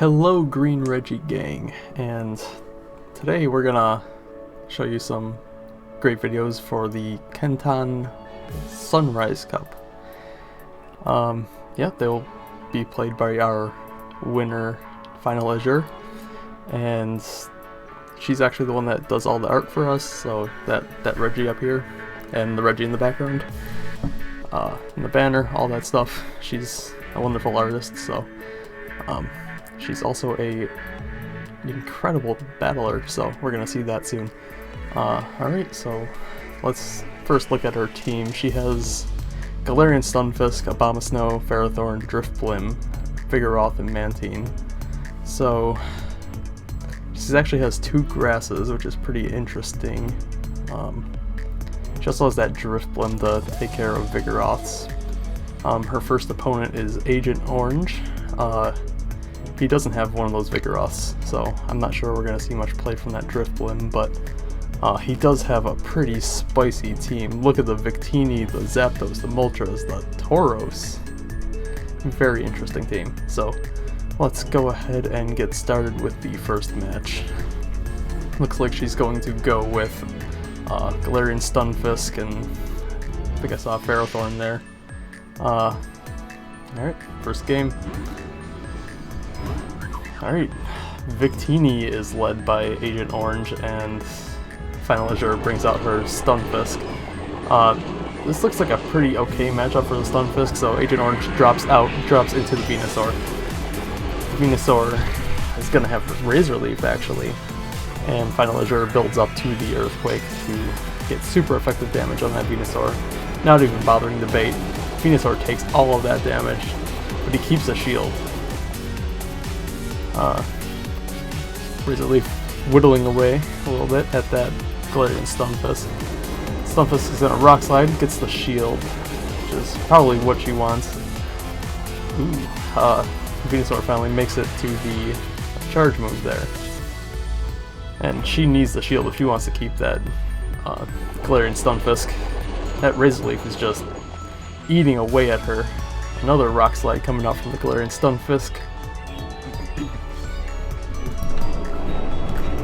Hello Green Reggie gang, and today we're gonna show you some great videos for the Kenton Sunrise Cup. Yeah, they'll be played by our winner FinalAzure, and she's actually the one that does all the art for us, so that Reggie up here and the Reggie in the background, and the banner, all that stuff. She's a wonderful artist, so she's also an incredible battler, so we're gonna see that soon. Alright, so let's first look at her team. She has Galarian Stunfisk, Abomasnow, Ferrothorn, Driftblim, Vigoroth, and Mantine. So she actually has two grasses, which is pretty interesting. She also has that Driftblim to take care of Vigoroths. Her first opponent is Agent Orange. He doesn't have one of those Vigoroths, so I'm not sure we're going to see much play from that Driftblim, but he does have a pretty spicy team. Look at the Victini, the Zapdos, the Moltres, the Tauros. Very interesting team. So let's go ahead and get started with the first match. Looks like she's going to go with Galarian Stunfisk, and I think I saw Ferrothorn there. Alright, first game. Alright, Victini is led by Agent Orange, and FinalAzure brings out her Stunfisk. This looks like a pretty okay matchup for the Stunfisk, so Agent Orange drops into the Venusaur. Venusaur is going to have Razor Leaf, actually, and FinalAzure builds up to the Earthquake to get super effective damage on that Venusaur. Not even bothering the bait. Venusaur takes all of that damage, but he keeps a shield. Razor Leaf whittling away a little bit at that Galarian Stunfisk. Stunfisk is gonna Rock Slide, gets the shield, which is probably what she wants. Venusaur finally makes it to the charge move there. And she needs the shield if she wants to keep that Galarian Stunfisk. That Razor Leaf is just eating away at her. Another Rock Slide coming out from the Galarian Stunfisk.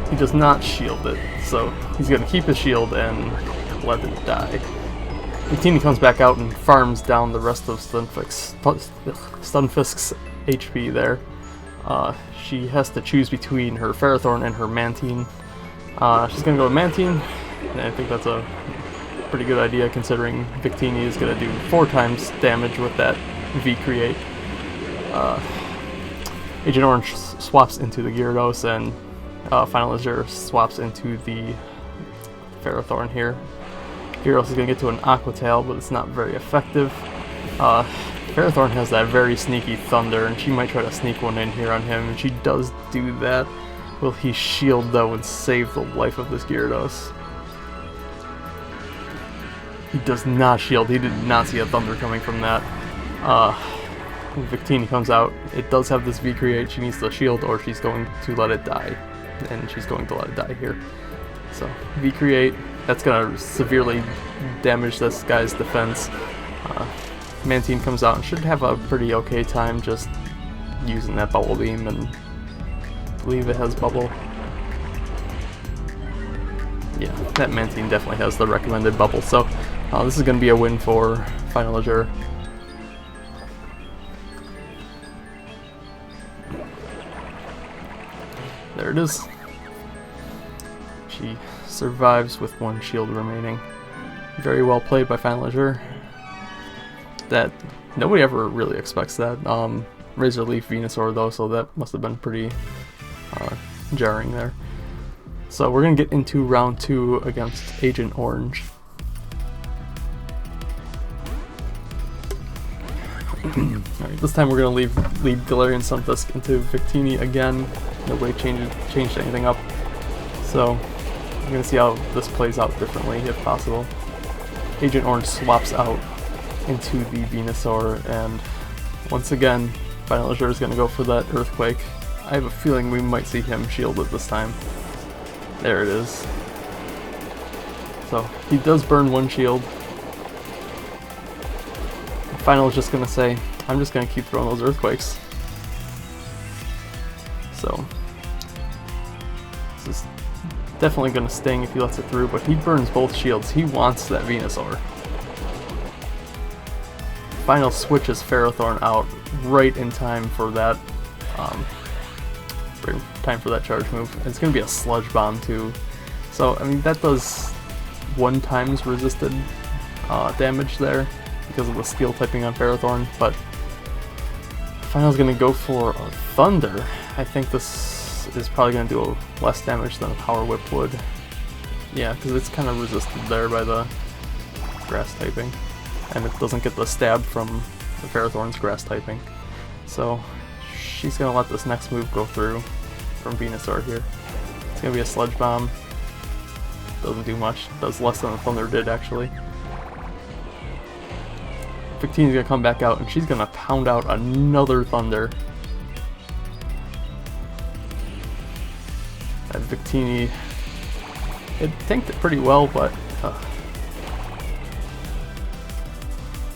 He does not shield it, so he's going to keep his shield and let it die. Victini comes back out and farms down the rest of Stunfisk's HP there. She has to choose between her Ferrothorn and her Mantine. She's going to go with Mantine, and I think that's a pretty good idea considering Victini is going to do 4 times damage with that V-Create. Agent Orange swaps into the Gyarados, and FinalAzure swaps into the Ferrothorn here. Gyarados is going to get to an Aqua Tail, but it's not very effective. Ferrothorn has that very sneaky Thunder, and she might try to sneak one in here on him, and she does do that. Will he shield, though, and save the life of this Gyarados? He does not shield. He did not see a Thunder coming from that. Victini comes out. It does have this V-Create. She needs the shield, or she's going to let it die. And she's going to let it die here. So, V-Create, that's going to severely damage this guy's defense. Mantine comes out and should have a pretty okay time just using that Bubble Beam, and I believe it has Bubble. Yeah, that Mantine definitely has the recommended Bubble, so this is going to be a win for FinalAzure. There it is. She survives with 1 shield remaining. Very well played by FinalAzure. That nobody ever really expects that. Razor Leaf Venusaur though, so that must have been pretty jarring there. So we're gonna get into round 2 against Agent Orange. Alright, this time we're gonna lead Galarian Stunfisk into Victini again. Nobody changed anything up, so I'm gonna see how this plays out differently if possible. Agent Orange swaps out into the Venusaur, and once again FinalAzure is gonna go for that Earthquake. I have a feeling we might see him shield it this time. There it is. So he does burn 1 shield. Final is just gonna say, I'm just gonna keep throwing those Earthquakes. So this is definitely going to sting if he lets it through, but he burns both shields. He wants that Venusaur. Final switches Ferrothorn out right in time for that charge move. And it's going to be a Sludge Bomb too. So I mean that does 1 times resisted damage there because of the Steel typing on Ferrothorn, but Final's going to go for a Thunder. I think this is probably going to do less damage than a Power Whip would. Yeah, because it's kind of resisted there by the Grass typing, and it doesn't get the stab from the Ferrothorn's Grass typing. So she's going to let this next move go through from Venusaur here. It's going to be a Sludge Bomb. Doesn't do much. Does less than the Thunder did, actually. Victini's going to come back out, and she's going to pound out another Thunder. That Victini, it tanked it pretty well, but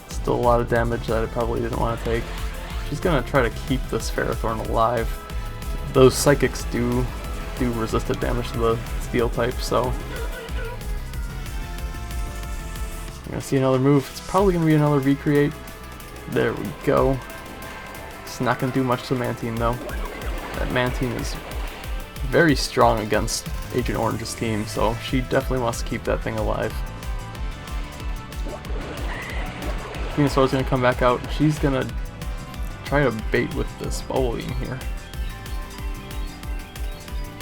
still a lot of damage that it probably didn't want to take. She's going to try to keep this Ferrothorn alive. Those Psychics do resisted damage to the Steel type, so you're gonna see another move. It's probably gonna be another V-Create. There we go. It's not gonna do much to Mantine though. That Mantine is very strong against Agent Orange's team, so she definitely wants to keep that thing alive. Venusaur's gonna come back out. She's gonna try to bait with this Bubble Beam here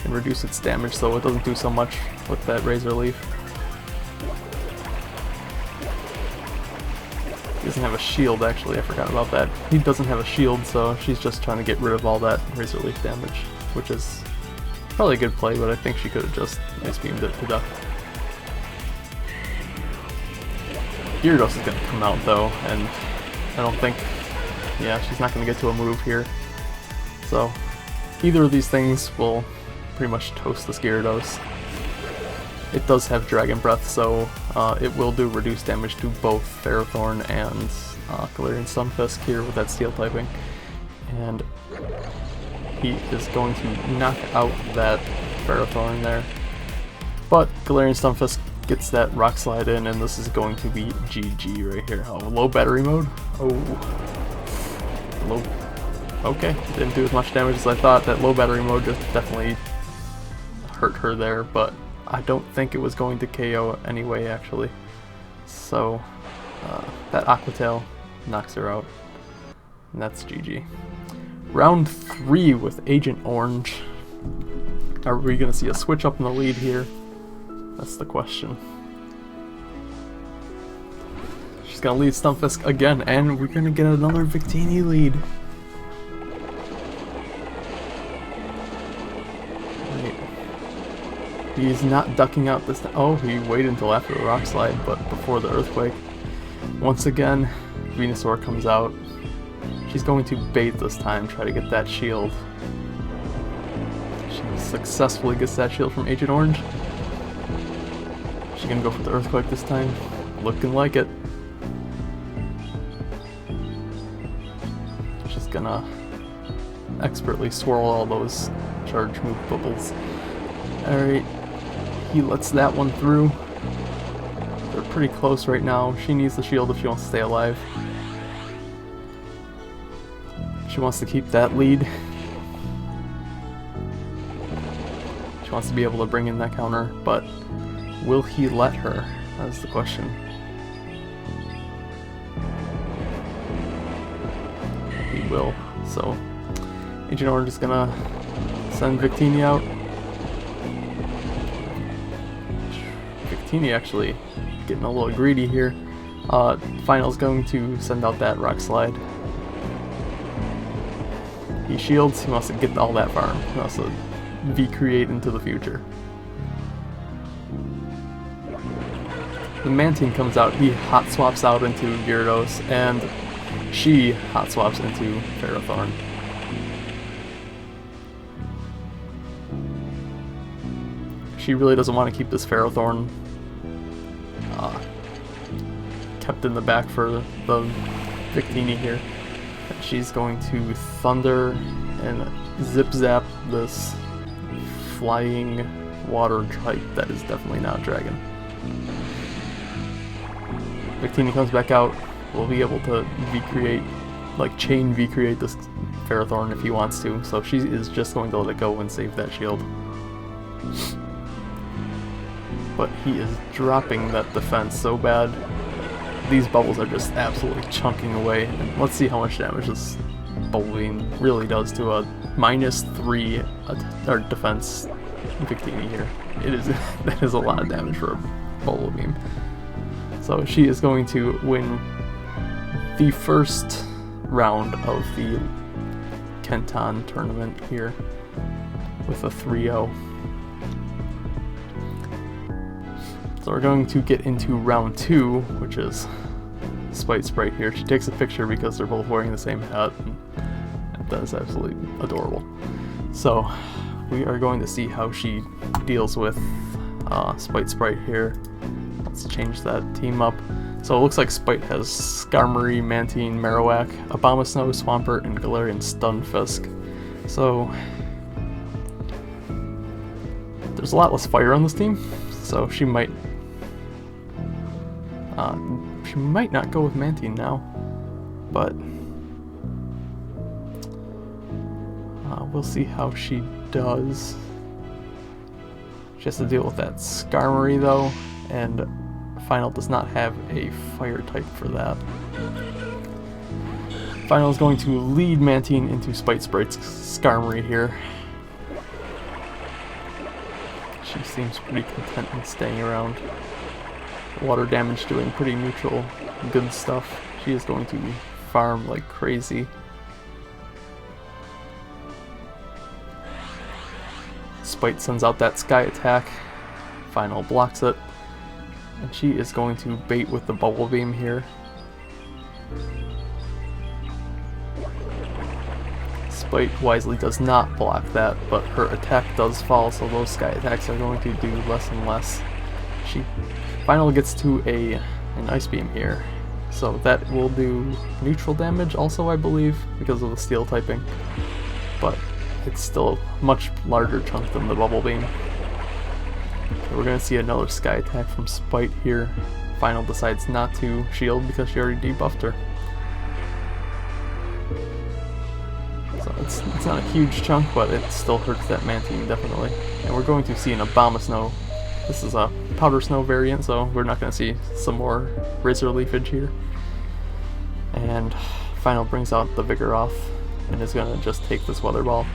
and reduce its damage so it doesn't do so much with that Razor Leaf. He doesn't have a shield, actually, I forgot about that. He doesn't have a shield, so she's just trying to get rid of all that Razor Leaf damage, which is probably a good play, but I think she could have just Ice Beamed it to death. Gyarados is going to come out though, and I don't think, yeah, she's not going to get to a move here. So either of these things will pretty much toast this Gyarados. It does have Dragon Breath, so it will do reduced damage to both Ferrothorn and Galarian Stunfisk here with that Steel typing. And he is going to knock out that Ferrothorn there. But Galarian Stunfisk gets that Rock Slide in, and this is going to be GG right here. Oh, low battery mode? Oh. Low. Okay, didn't do as much damage as I thought. That low battery mode just definitely hurt her there, but I don't think it was going to KO anyway, actually. So, that Aqua Tail knocks her out, and that's GG. Round 3 with Agent Orange. Are we going to see a switch up in the lead here? That's the question. She's going to lead Stunfisk again, and we're going to get another Victini lead. He's not ducking out this time. Oh, he waited until after the Rock Slide, but before the Earthquake. Once again, Venusaur comes out. She's going to bait this time, try to get that shield. She successfully gets that shield from Agent Orange. She's gonna go for the Earthquake this time. Looking like it. She's gonna expertly swirl all those charge move bubbles. Alright. He lets that one through. They're pretty close right now. She needs the shield if she wants to stay alive. She wants to keep that lead. She wants to be able to bring in that counter, but will he let her? That's the question. He will. So, Agent Orange is gonna send Victini out. Victini actually getting a little greedy here. Final's going to send out that Rock Slide. He shields, he wants to get all that farm. He wants to V-create into the future. The Mantine comes out, he hot swaps out into Gyarados, and she hot swaps into Ferrothorn. She really doesn't want to keep this Ferrothorn kept in the back for the Victini here. And she's going to Thunder and zip zap this flying water type that is definitely not a dragon. Victini comes back out. We'll be able to V-create, like chain V-create this Ferrothorn if he wants to, so she is just going to let it go and save that shield. But he is dropping that defense so bad. These bubbles are just absolutely chunking away. And let's see how much damage this Bubble Beam really does to a -3 defense Victini here. It is that is a lot of damage for a Bubble Beam. So she is going to win the first round of the Kenton tournament here with a 3-0. So we're going to get into round 2, which is Spite Sprite here. She takes a picture because they're both wearing the same hat, and that is absolutely adorable. So we are going to see how she deals with Spite Sprite here. Let's change that team up. So it looks like Spite has Skarmory, Mantine, Marowak, Abomasnow, Swampert, and Galarian Stunfisk. So there's a lot less fire on this team, so she might not go with Mantine now, but we'll see how she does. She has to deal with that Skarmory though, and Final does not have a fire type for that. Final is going to lead Mantine into Spite Sprite's Skarmory here. She seems pretty content in staying around. Water damage doing pretty neutral, good stuff. She is going to farm like crazy. Spite sends out that Sky Attack. Final blocks it. And she is going to bait with the Bubble Beam here. Spite wisely does not block that, but her attack does fall, so those Sky Attacks are going to do less and less. She finally gets to an Ice Beam here, so that will do neutral damage also, I believe, because of the Steel typing, but it's still a much larger chunk than the Bubble Beam. So we're going to see another Sky Attack from Spite here. Final decides not to shield because she already debuffed her. So it's not a huge chunk, but it still hurts that Mantine, definitely. And we're going to see an Abomasnow. This is a Powder Snow variant, so we're not going to see some more Razor Leafage here. And Final brings out the Vigoroth and is going to just take this Weather Ball.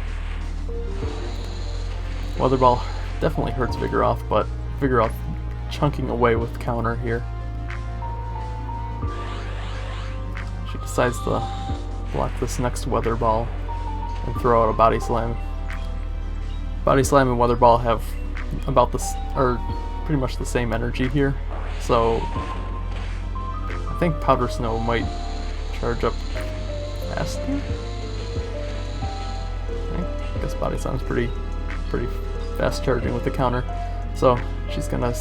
Weather Ball definitely hurts Vigoroth, but Vigoroth chunking away with counter here. She decides to block this next Weather Ball and throw out a Body Slam. Body Slam and Weather Ball have about this, or pretty much the same energy here, so I think Powder Snow might charge up faster. I guess Body Slam's pretty fast charging with the counter, so she's gonna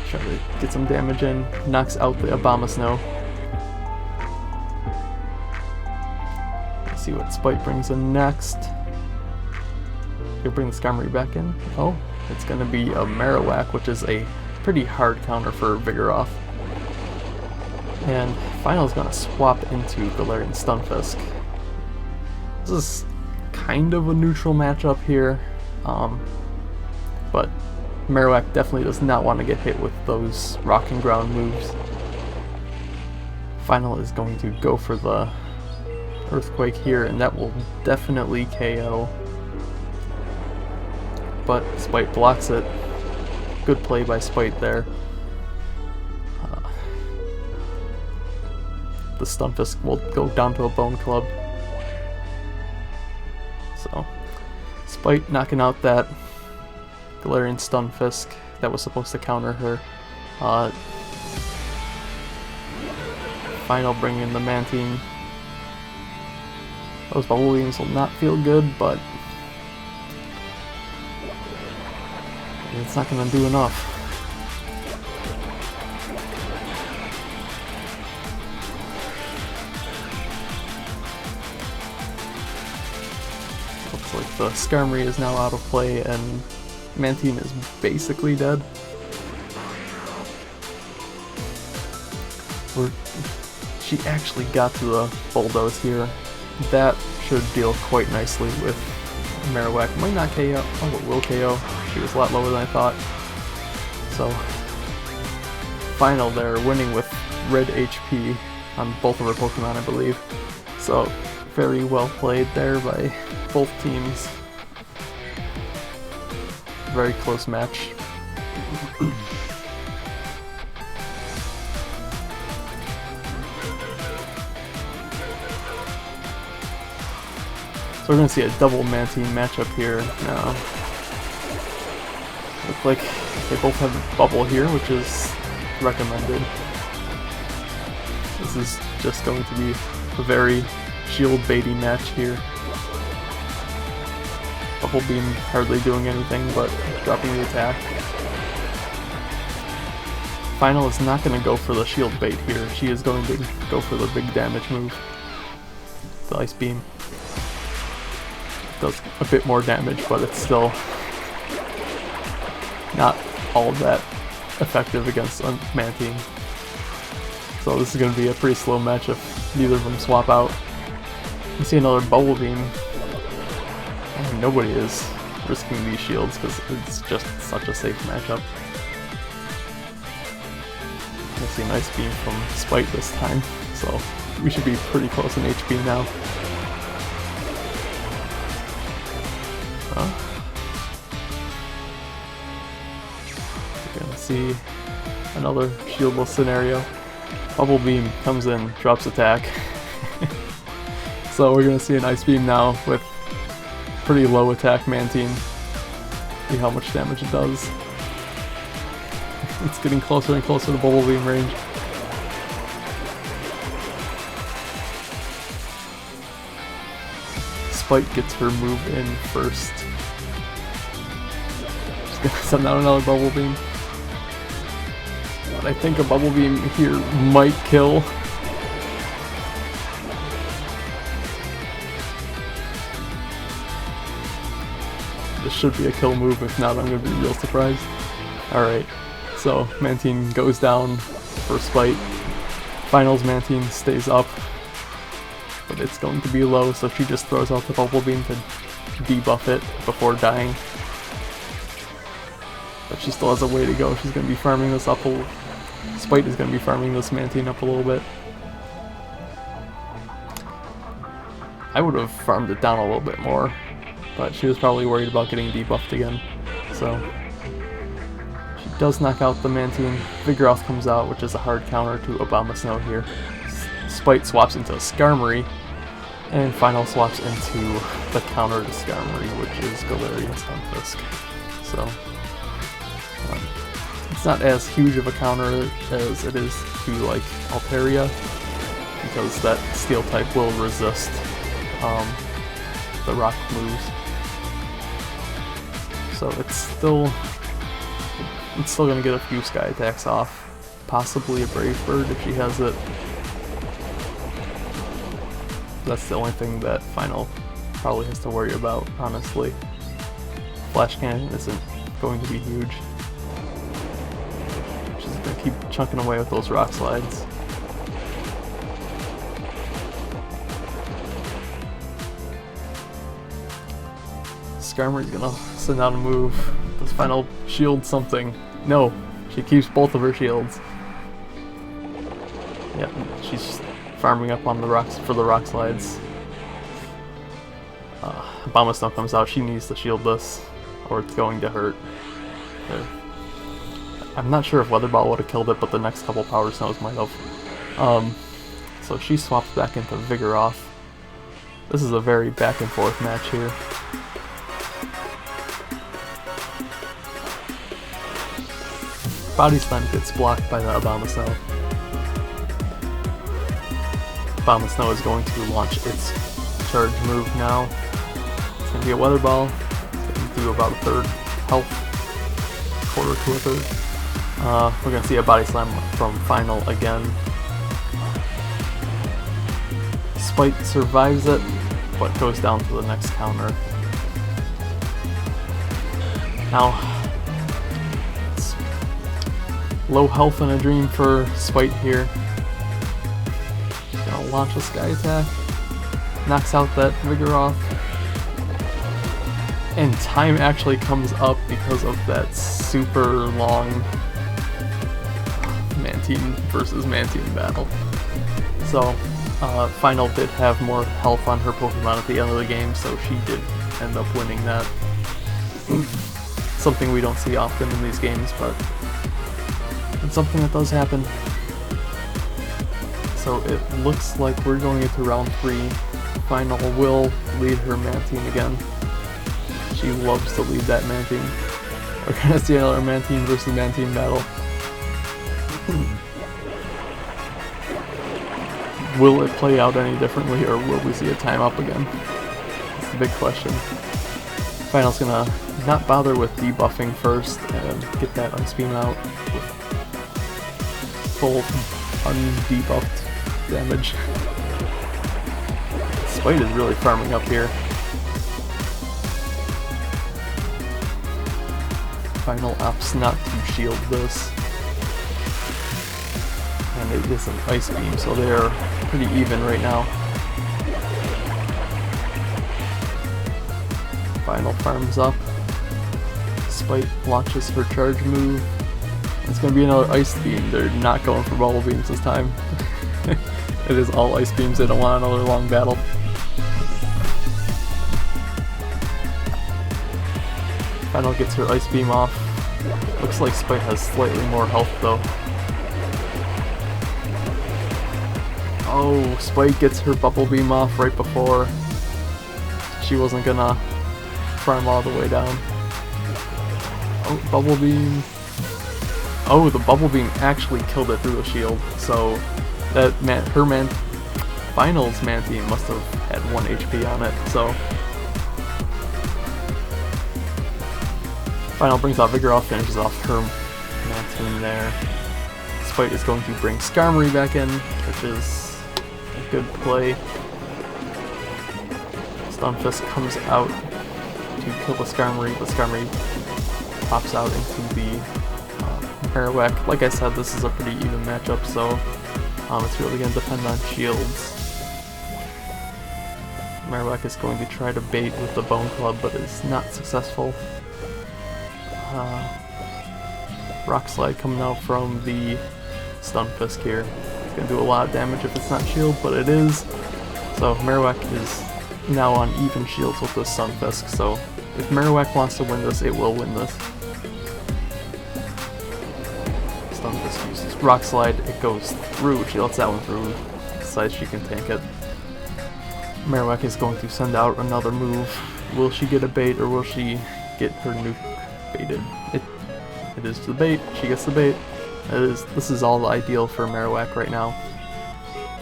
try to get some damage in, knocks out the Abomasnow. Let's see what Spite brings in next. He'll bring the Skarmory back in. Oh, it's gonna be a Marowak, which is a pretty hard counter for Vigoroth. And Final's gonna swap into Galarian Stunfisk. This is kind of a neutral matchup here, but Marowak definitely does not want to get hit with those Rock and Ground moves. Final is going to go for the Earthquake here, and that will definitely KO. But Spite blocks it. Good play by Spite there. The Stunfisk will go down to a Bone Club. So, Spite knocking out that Galarian Stunfisk that was supposed to counter her. Final bringing in the Mantine. Those Bubble Beams will not feel good, but it's not going to do enough. like the Skarmory is now out of play and Mantine is basically dead. She actually got to the Bulldoze here. That should deal quite nicely with Marowak. Might not KO. Oh, it will KO. She was a lot lower than I thought. So, Final there, winning with red HP on both of her Pokemon, I believe. So, very well played there by both teams. Very close match. So we're going to see a double Mantine matchup here now. Look like they both have a bubble here, which is recommended. This is just going to be a very shield baity match here. Bubble Beam hardly doing anything but dropping the attack. Final is not going to go for the shield bait here. She is going to go for the big damage move. The Ice Beam does a bit more damage, but it's still not all that effective against Mantine. So this is going to be a pretty slow match if neither of them swap out. You see another Bubble Beam, and nobody is risking these shields because it's just such a safe matchup. You see a nice beam from Spite this time, so we should be pretty close in HP now. You're gonna see another shieldless scenario. Bubble Beam comes in, drops attack. So we're gonna see an Ice Beam now with pretty low attack Mantine. See how much damage it does. It's getting closer and closer to Bubble Beam range. Spite gets her move in first. Just gonna send out another Bubble Beam. But I think a Bubble Beam here might kill. This should be a kill move, if not I'm gonna be real surprised. Alright, so Mantine goes down for Spite. Finals Mantine stays up, but it's going to be low, so she just throws out the Bubble Beam to debuff it before dying. But she still has a way to go. She's going to be farming this up Spite is going to be farming this Mantine up a little bit. I would have farmed it down a little bit more, but she was probably worried about getting debuffed again. So she does knock out the Mantine. Vigoroth comes out, which is a hard counter to Abomasnow here. Spite swaps into Skarmory, and Final swaps into the counter to Skarmory, which is Galarian Stunfisk. So it's not as huge of a counter as it is to like Altaria, because that steel type will resist the rock moves. So it's still gonna get a few sky attacks off, possibly a Brave Bird if she has it. That's the only thing that Final probably has to worry about, honestly. Flash Cannon isn't going to be huge. She's gonna keep chunking away with those rock slides. Skarmory's gonna send out a move. Does Final shield something? No, she keeps both of her shields. Yeah, she's farming up on the rocks for the rock slides. Abomasnow comes out. She needs to shield this, or it's going to hurt. I'm not sure if Weather Ball would have killed it, but the next couple Power Snows might have. So she swaps back into Vigoroth. This is a very back and forth match here. Body Slam gets blocked by the Abomasnow. Abomasnow is going to launch its charge move now. It's going to be a Weather Ball. It's going to do about a third health. Quarter to a third. We're going to see a Body Slam from Final again. Spite survives it, but goes down to the next counter. Now, it's low health and a dream for Spite here. Gonna launch a sky attack. Knocks out that Vigoroth. And time actually comes up because of that super long Mantine versus Mantine battle. So, Final did have more health on her Pokemon at the end of the game, so she did end up winning that. Something we don't see often in these games, but it's something that does happen. So it looks like we're going into round 3. Final will lead her Mantine again. She loves to lead that Mantine. We're gonna see another Mantine versus Mantine battle. Will it play out any differently, or will we see a time up again? That's the big question. Final's gonna not bother with debuffing first and get that Ice Beam out with full undebuffed damage. Spite is really farming up here. Final opts not to shield this. And it is an Ice Beam, so they're pretty even right now. Final farms up. Spite launches her charge move. It's going to be another Ice Beam. They're not going for Bubble Beams this time. It is all Ice Beams. They don't want another long battle. Final gets her Ice Beam off. Looks like Spite has slightly more health though. Oh, Spite gets her Bubble Beam off right before. She wasn't gonna farm all the way down. Oh, Bubble Beam. Oh, the Bubble Beam actually killed it through the shield. So that Final's Mantine must have had 1 HP on it. So Final brings out Vigoroth, finishes off her Mantine there. Spite is going to bring Skarmory back in, which is a good play. Stunfisk comes out to kill the Skarmory, but Skarmory pops out into the Marowak. Like I said, this is a pretty even matchup, so it's really going to depend on shields. Marowak is going to try to bait with the Bone Club, but is not successful. Rock Slide coming out from the Stunfisk here. It's going to do a lot of damage if it's not shield, but it is. So Marowak is now on even shields with the Stunfisk, so if Marowak wants to win this, it will win this. Stunfisk uses Rock Slide, it goes through, she lets that one through, decides she can tank it. Marowak is going to send out another move. Will she get a bait, or will she get her nuke baited? It is the bait, she gets the bait. This is all ideal for Marowak right now.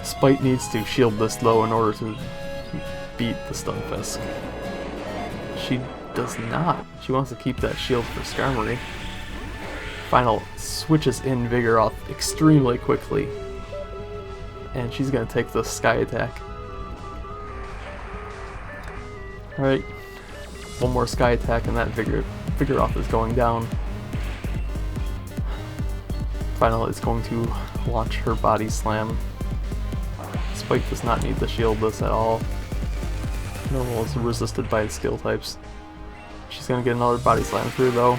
Spite needs to shield this low in order to beat the Stunfisk. She does not. She wants to keep that shield for Skarmory. Final switches in Vigoroth extremely quickly. And she's going to take the Sky Attack. Alright. One more Sky Attack and that Vigoroth is going down. Final is going to launch her Body Slam. Spite does not need to shield this at all. Normal is resisted by its skill types. She's going to get another Body Slam through though.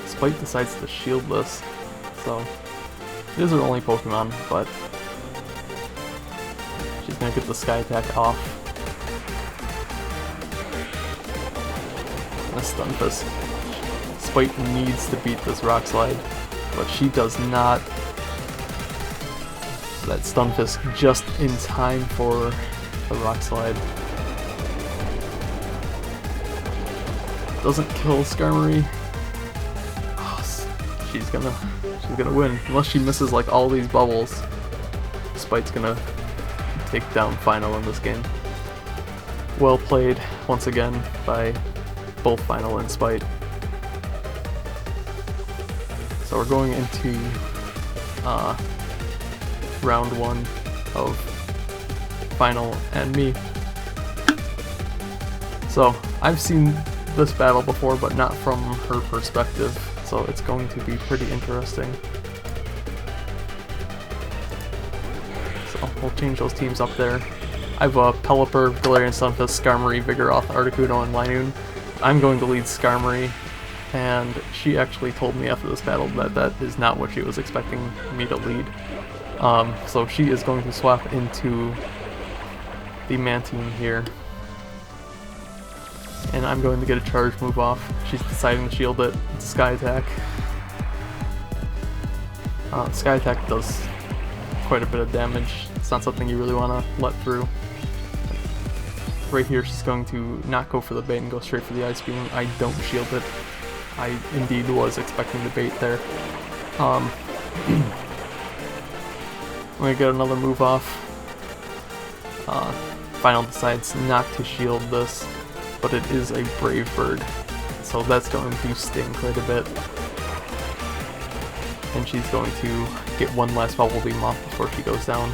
Spite decides to shield this, so it is her only Pokemon, but she's going to get the Sky Attack off. And a Stunfisk. Spite needs to beat this Rock Slide, but she does not. That Stunfisk just in time for the Rock Slide. Doesn't kill Skarmory. Oh, she's gonna win. Unless she misses like all these bubbles. Spite's gonna take down Final in this game. Well played once again by both Final and Spite. So we're going into round 1 of Final and me. So I've seen this battle before, but not from her perspective, so it's going to be pretty interesting. So we'll change those teams up there. I have a Pelipper, Galarian Stunfisk, Skarmory, Vigoroth, Articuno, and Linoone. I'm going to lead Skarmory, and she actually told me after this battle that that is not what she was expecting me to lead. So she is going to swap into the Mantine here. And I'm going to get a charge move off. She's deciding to shield it. It's a Sky Attack. Sky Attack does quite a bit of damage. It's not something you really want to let through. Right here she's going to not go for the bait and go straight for the Ice Beam. I don't shield it. I indeed was expecting the bait there. I'm going to get another move off. Final decides not to shield this, but it is a Brave Bird, so that's going to sting quite a bit. And she's going to get one last Bubble Beam off before she goes down.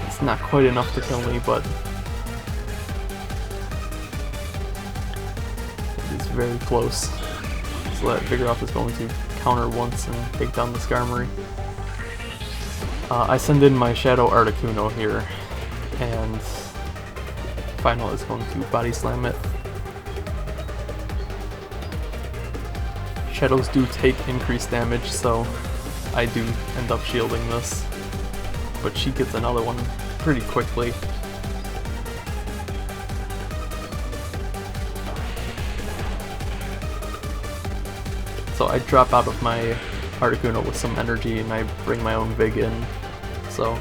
It's not quite enough to kill me, but it is very close. So that Vigoroth is going to counter once and take down the Skarmory. I send in my Shadow Articuno here, and Final is going to Body Slam it. Shadows do take increased damage, so I do end up shielding this, but she gets another one pretty quickly. So I drop out of my Articuno with some energy and I bring my own Vig in, so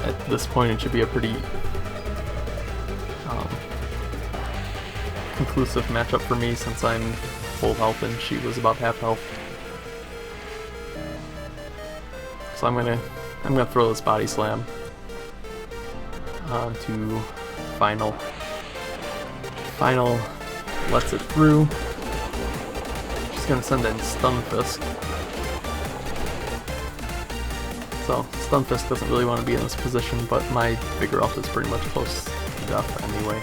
at this point it should be a pretty conclusive matchup for me since I'm full health and she was about half health. So I'm gonna throw this Body Slam onto Final. Final lets it through. She's gonna send in Stunfisk. So Stunfisk doesn't really want to be in this position, but my Vigoroth is pretty much close to death anyway.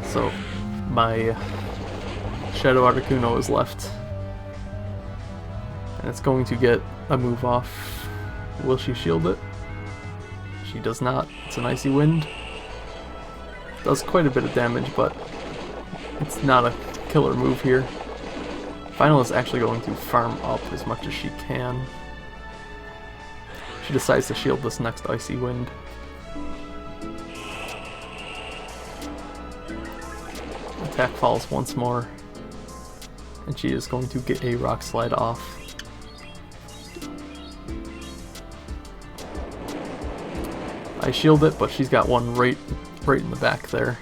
So my Shadow Articuno is left, and it's going to get a move off. Will she shield it? She does not. It's an Icy Wind. Does quite a bit of damage, but it's not a killer move here. Final is actually going to farm up as much as she can. She decides to shield this next Icy Wind. Attack falls once more, and she is going to get a Rock Slide off. I shield it, but she's got one right in the back there.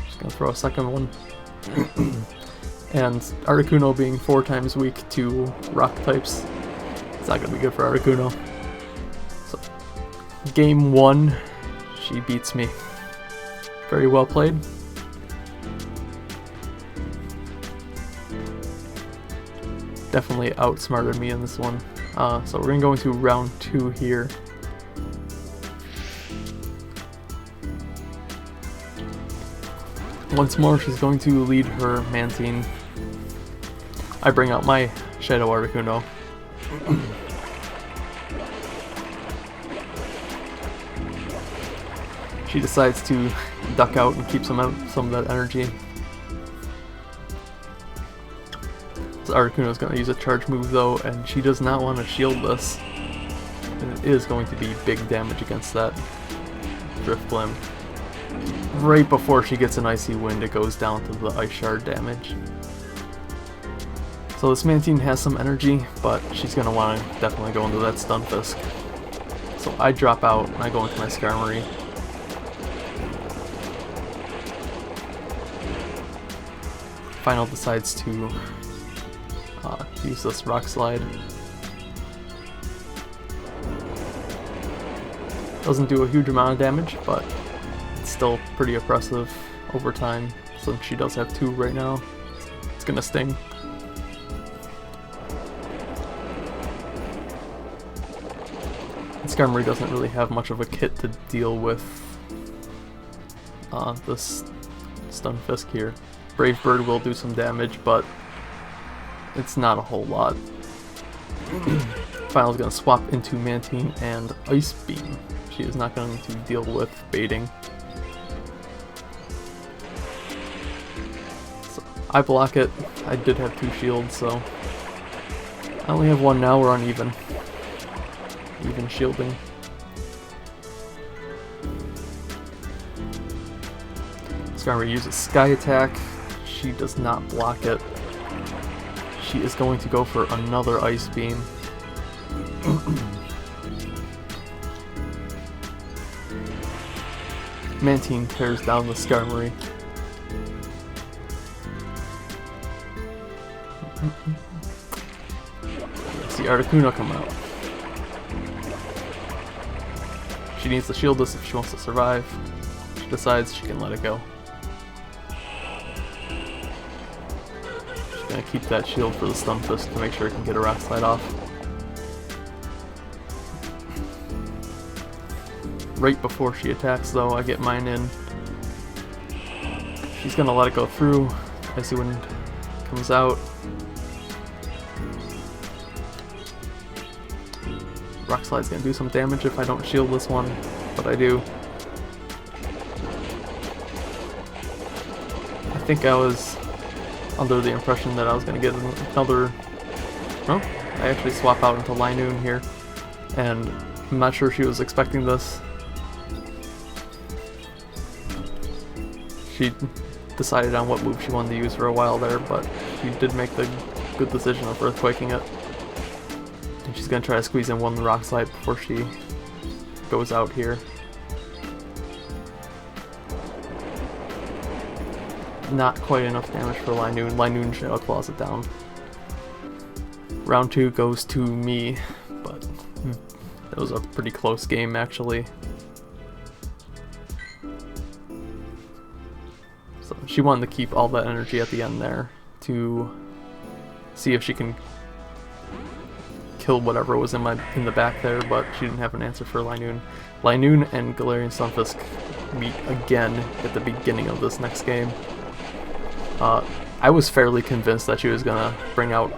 Just gonna throw a second one. And Articuno being 4 times weak to rock types, it's not gonna be good for Articuno. So, game 1, she beats me. Very well played. Definitely outsmarted me in this one. So we're gonna go into round 2 here. Once more, she's going to lead her Mantine. I bring out my Shadow Articuno. She decides to duck out and keep some of that energy. So Articuno is going to use a charge move though, and she does not want to shield this. And it is going to be big damage against that Drifblim. Right before she gets an Icy Wind, it goes down to the Ice Shard damage. So this Mantine has some energy, but she's going to want to definitely go into that Stunfisk. So I drop out and I go into my Skarmory. Final decides to use this Rock Slide. Doesn't do a huge amount of damage, but it's still pretty oppressive over time, since she does have 2 right now. It's gonna sting. Skarmory doesn't really have much of a kit to deal with this Stunfisk here. Brave Bird will do some damage, but it's not a whole lot. Final's gonna swap into Mantine and Ice Beam. She is not going to deal with baiting. So I block it. I did have 2 shields, so I only have 1 now. We're uneven. Even shielding. Skarmory uses Sky Attack. She does not block it. She is going to go for another Ice Beam. Mantine tears down the Skarmory. See Articuno come out. She needs to shield this if she wants to survive. She decides she can let it go. She's gonna keep that shield for the Stunfisk to make sure it can get a Rock Slide off. Right before she attacks though, I get mine in. She's gonna let it go through. Icy Wind comes out. Rock Slide's gonna do some damage if I don't shield this one, but I do. I think I was under the impression that I was gonna get another... Oh, I actually swap out into Linoon here, and I'm not sure she was expecting this. She decided on what move she wanted to use for a while there, but she did make the good decision of Earthquaking it. And she's going to try to squeeze in 1 Rock Slide before she goes out here. Not quite enough damage for Linoon. Linoon Shadow Claws it down. Round 2 goes to me, but that was a pretty close game actually. So she wanted to keep all that energy at the end there to see if she can kill whatever was in the back there, but she didn't have an answer for Linoon. Linoon and Galarian Stunfisk meet again at the beginning of this next game. I was fairly convinced that she was gonna bring out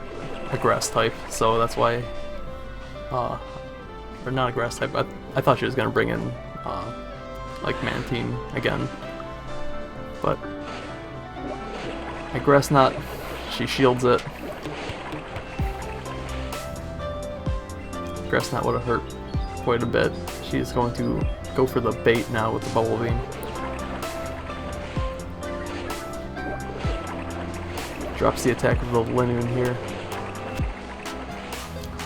a Grass type, so that's why, or not a Grass type, but I thought she was gonna bring in like Mantine again, but I Grass Knot. She shields it. Grass Knot would have hurt quite a bit. She is going to go for the bait now with the Bubble Beam. Drops the attack of the Linoon here.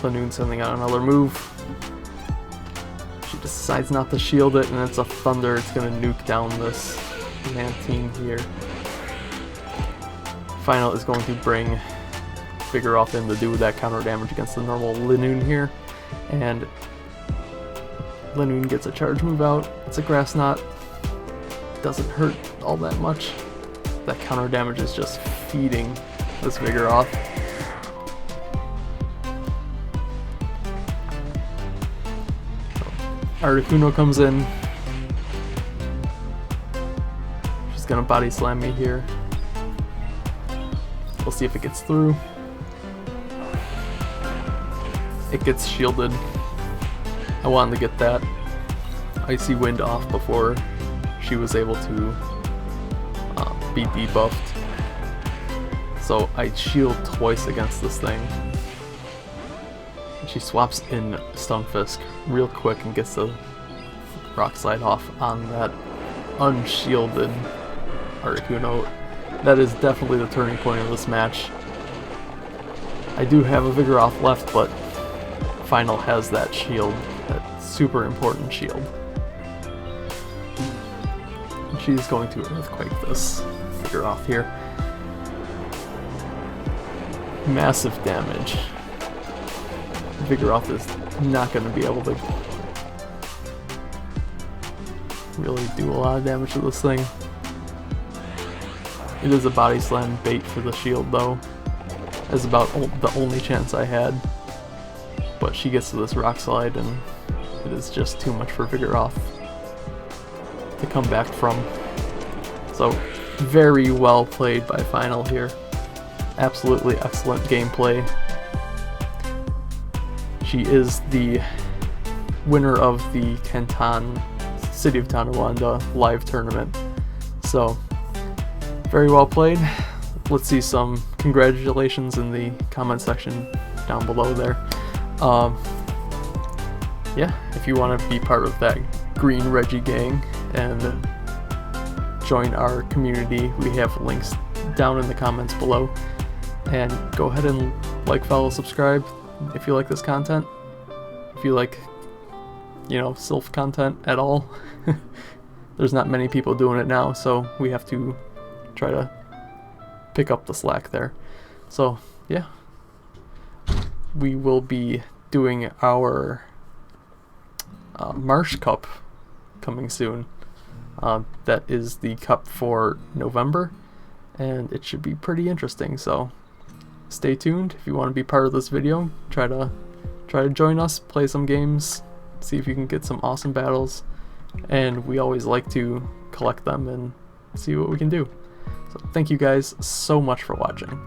Linoon sending out another move. She decides not to shield it, and it's a Thunder. It's going to nuke down this Mantine here. Final is going to bring Vigoroth in to do that counter damage against the normal Linoon here. And Linoon gets a charge move out. It's a Grass Knot. Doesn't hurt all that much. That counter damage is just feeding this Vigoroth. Articuno comes in. She's gonna Body Slam me here. We'll see if it gets through. It gets shielded. I wanted to get that Icy Wind off before she was able to be debuffed. So I shield twice against this thing. She swaps in Stunfisk real quick and gets the Rock Slide off on that unshielded Articuno. That is definitely the turning point of this match. I do have a Vigoroth left, but Final has that shield, that super important shield. And she's going to Earthquake this Vigoroth here. Massive damage. Vigoroth is not going to be able to really do a lot of damage to this thing. It is a Body Slam bait for the shield though. That's about the only chance I had. But she gets to this Rock Slide and it is just too much for Vigoroth to come back from. So very well played by Final here. Absolutely excellent gameplay. She is the winner of the Kenton City of Tonawanda live tournament. So very well played. Let's see some congratulations in the comment section down below there. Yeah, if you want to be part of that Green Reggie gang and join our community, we have links down in the comments below. And go ahead and like, follow, subscribe if you like this content. If you like, you know, Sylph content at all. There's not many people doing it now, so we have to try to pick up the slack there. So yeah, we will be doing our Marsh Cup coming soon. That is the cup for November, and it should be pretty interesting, so stay tuned. If you want to be part of this video, try to join us, play some games, see if you can get some awesome battles, and we always like to collect them and see what we can do. So thank you guys so much for watching.